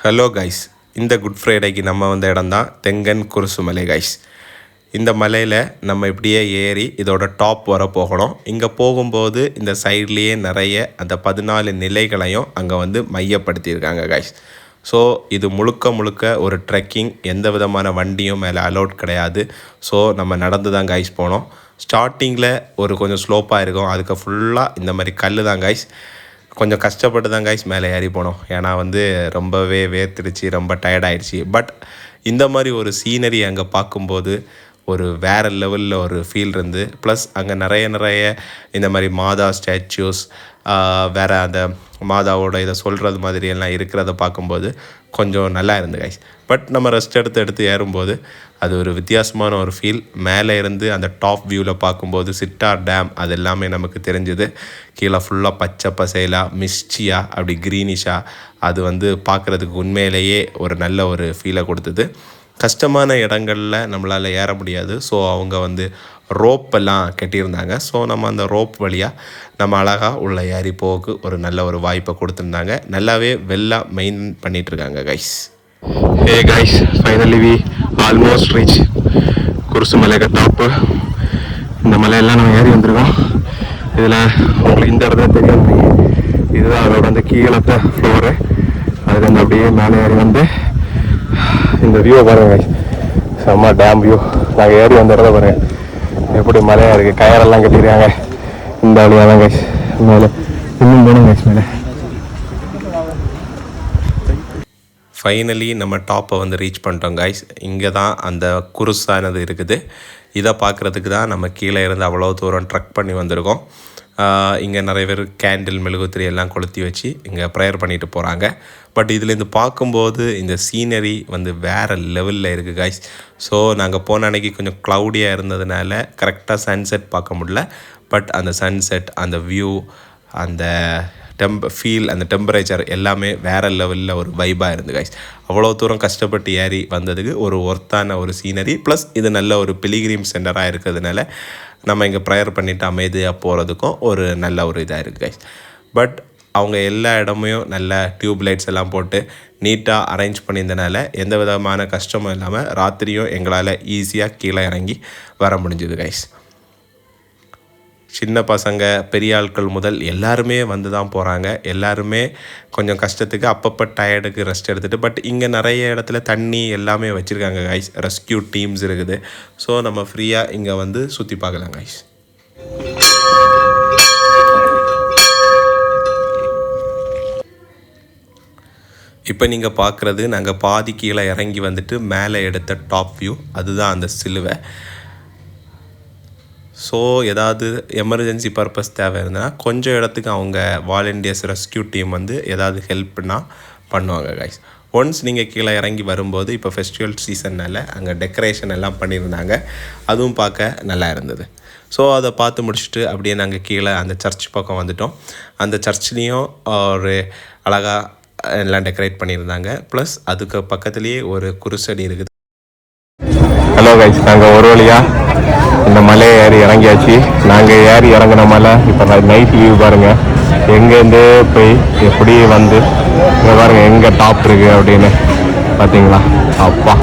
Hello guys, இந்த good ஃப்ரைடேக்கு நம்ம வந்த இடம் தான் தெங்கன் குருசு மலை கைஸ். இந்த மலையில் நம்ம இப்படியே ஏறி இதோட டாப் வர போகணும். இங்கே போகும்போது இந்த சைட்லேயே நிறைய அந்த 14 நிலைகளையும் அங்கே வந்து மையப்படுத்தியிருக்காங்க கைஸ். ஸோ இது முழுக்க ஒரு ட்ரெக்கிங், எந்த விதமான வண்டியும் மேலே அலோட் கிடையாது. ஸோ நம்ம நடந்து தான் கைஸ் போனோம். ஸ்டார்டிங்கில் கொஞ்சம் ஸ்லோப்பாக இருக்கும், அதுக்கு ஃபுல்லாக இந்த மாதிரி கல் தான் கைஸ். கொஞ்சம் கஷ்டப்பட்டு தான் கைஸ் மேலே ஏறி போனோம். ஏன்னா ரொம்பவே வேர்த்துடுச்சு, ரொம்ப டயர்டாயிடுச்சு. பட் இந்த மாதிரி ஒரு சீனரி அங்கே பார்க்கும்போது ஒரு வேறு லெவலில் ஒரு ஃபீல் இருந்து, ப்ளஸ் அங்கே நிறைய இந்த மாதிரி மாதா ஸ்டாச்சூஸ், வேறு அந்த மாதாவோட இதை சொல்கிறது மாதிரி எல்லாம் இருக்கிறத பார்க்கும்போது கொஞ்சம் நல்லா இருந்து கைஸ். பட் நம்ம ரெஸ்ட் எடுத்து ஏறும்போது அது ஒரு வித்தியாசமான ஒரு ஃபீல். மேலே இருந்து அந்த டாப் வியூவில் பார்க்கும்போது சிட்டார் டேம் அது எல்லாமே நமக்கு தெரிஞ்சுது. கீழே ஃபுல்லாக பச்சை பசைலாக மிஸ்டியாக அப்படி க்ரீனிஷாக அது பார்க்குறதுக்கு உண்மையிலேயே ஒரு நல்ல ஒரு ஃபீலை கொடுத்தது. கஷ்டமான இடங்களில் நம்மளால் ஏற முடியாது. ஸோ அவங்க ரோப்பெல்லாம் கட்டியிருந்தாங்க. ஸோ நம்ம அந்த ரோப் வழியாக நம்ம அழகாக உள்ள ஏறி போக்கு ஒரு நல்ல ஒரு வாய்ப்பை கொடுத்துருந்தாங்க. நல்லாவே வெல்லாக மெயின்டைன் பண்ணிகிட்ருக்காங்க guys. Hey guys, finally we almost reach குருசு மலைக்கு டாப்பு. இந்த மலையெல்லாம் நம்ம ஏறி வந்திருக்கோம். இதில் உங்களுக்கு இந்த இடத்துல தெரியும், இதுதான் அதோட அந்த கீழത്തെ ஃப்ளோரு. அதுலேருந்து அப்படியே மேலே ஏறி வந்து இந்த வியூவை பாருங்க, செம்ம டேம் வியூ. நாங்கள் ஏறி வந்த இடத்த பாருங்க எப்படி மலையாக இருக்குது. கயரெல்லாம் கட்டியிருக்காங்க. இந்த வழியாக தான் கைஸ் மேலே இன்னும் போகணும் கைஸ் மேலே. ஃபைனலி நம்ம டாப்பை ரீச் பண்ணிட்டோம் கைஸ். இங்கே தான் அந்த குருசானது இருக்குது. இதை பார்க்குறதுக்கு தான் நம்ம கீழே இருந்து அவ்வளோ தூரம் ட்ரக் பண்ணி வந்திருக்கோம். இங்கே நிறைய பேர் கேண்டில் மெழுகுத்திரி எல்லாம் கொளுத்தி வச்சு இங்கே ப்ரேயர் பண்ணிட்டு போகிறாங்க. பட் இதுலேருந்து பார்க்கும்போது இந்த சீனரி வேறு லெவலில் இருக்குது கைஸ். ஸோ நாங்கள் போன அன்றைக்கி கொஞ்சம் க்ளவுடியாக இருந்ததுனால கரெக்டாக சன்செட் பார்க்க முடியல. பட் அந்த சன்செட், அந்த வியூ, அந்த ஃபீல், அந்த டெம்பரேச்சர் எல்லாமே வேறு லெவலில் ஒரு வைபாக இருந்து கைஸ். அவ்வளோ தூரம் கஷ்டப்பட்டு ஏறி வந்ததுக்கு ஒரு ஒர்த்தான ஒரு சீனரி, ப்ளஸ் இது நல்ல ஒரு பிலிகிரிம் சென்டராக இருக்கிறதுனால நம்ம இங்கே ப்ரேயர் பண்ணிவிட்டு அமைதியாக போகிறதுக்கும் ஒரு நல்ல ஒரு இதாக இருக்குது கைஸ். பட் அவங்க எல்லா இடமையும் நல்ல டியூப் லைட்ஸ் எல்லாம் போட்டு நீட்டாக அரேஞ்ச் பண்ணியிருந்தனால எந்த விதமான கஷ்டமும் இல்லாமல் ராத்திரியும் எங்களால் ஈஸியாக கீழே இறங்கி வர முடிஞ்சுது கைஸ். சின்ன பசங்க, பெரிய ஆட்கள் முதல் எல்லாருமே தான் போகிறாங்க. எல்லாருமே கொஞ்சம் கஷ்டத்துக்கு அப்பப்போ டயர்டுக்கு ரெஸ்ட் எடுத்துகிட்டு. பட் இங்கே நிறைய இடத்துல தண்ணி எல்லாமே வச்சுருக்காங்க கைஸ். ரெஸ்கியூ டீம்ஸ் இருக்குது. ஸோ நம்ம ஃப்ரீயாக இங்கே சுற்றி பார்க்கலாம் கைஸ். இப்போ நீங்கள் பார்க்குறது நாங்கள் பாதி கீழே இறங்கி மேலே எடுத்த டாப் வியூ. அதுதான் அந்த சிலுவை. ஸோ ஏதாவது எமர்ஜென்சி பர்பஸ் தேவை இருந்தால் கொஞ்சம் இடத்துக்கு அவங்க வாலண்டியர்ஸ் ரெஸ்கியூ டீம் ஏதாவது ஹெல்ப்னா பண்ணுவாங்க கைஸ். ஒன்ஸ் நீங்கள் கீழே இறங்கி வரும்போது இப்போ ஃபெஸ்டிவல் சீசன்னால் அங்கே டெக்கரேஷன் எல்லாம் பண்ணியிருந்தாங்க. அதுவும் பார்க்க நல்லா இருந்தது. ஸோ அதை பார்த்து முடிச்சுட்டு அப்படியே நாங்கள் கீழே அந்த சர்ச் பக்கம் வந்துட்டோம். அந்த சர்ச்லேயும் ஒரு அழகாக எல்லாம் டெக்கரேட் பண்ணியிருந்தாங்க. ப்ளஸ் அதுக்கு பக்கத்துலேயே ஒரு குருசடி இருக்குது. ஹலோ கைஸ், நாங்கள் ஒரு வழியாக இந்த மலையை ஏறி இறங்கியாச்சு. நாங்கள் ஏறி இறங்கின மலை இப்போ நைட் வியூ பாருங்கள். எங்கேருந்து போய் எப்படி இங்கே பாருங்கள் எங்கே டாப் இருக்குது அப்படின்னு பார்த்தீங்களா? அப்பா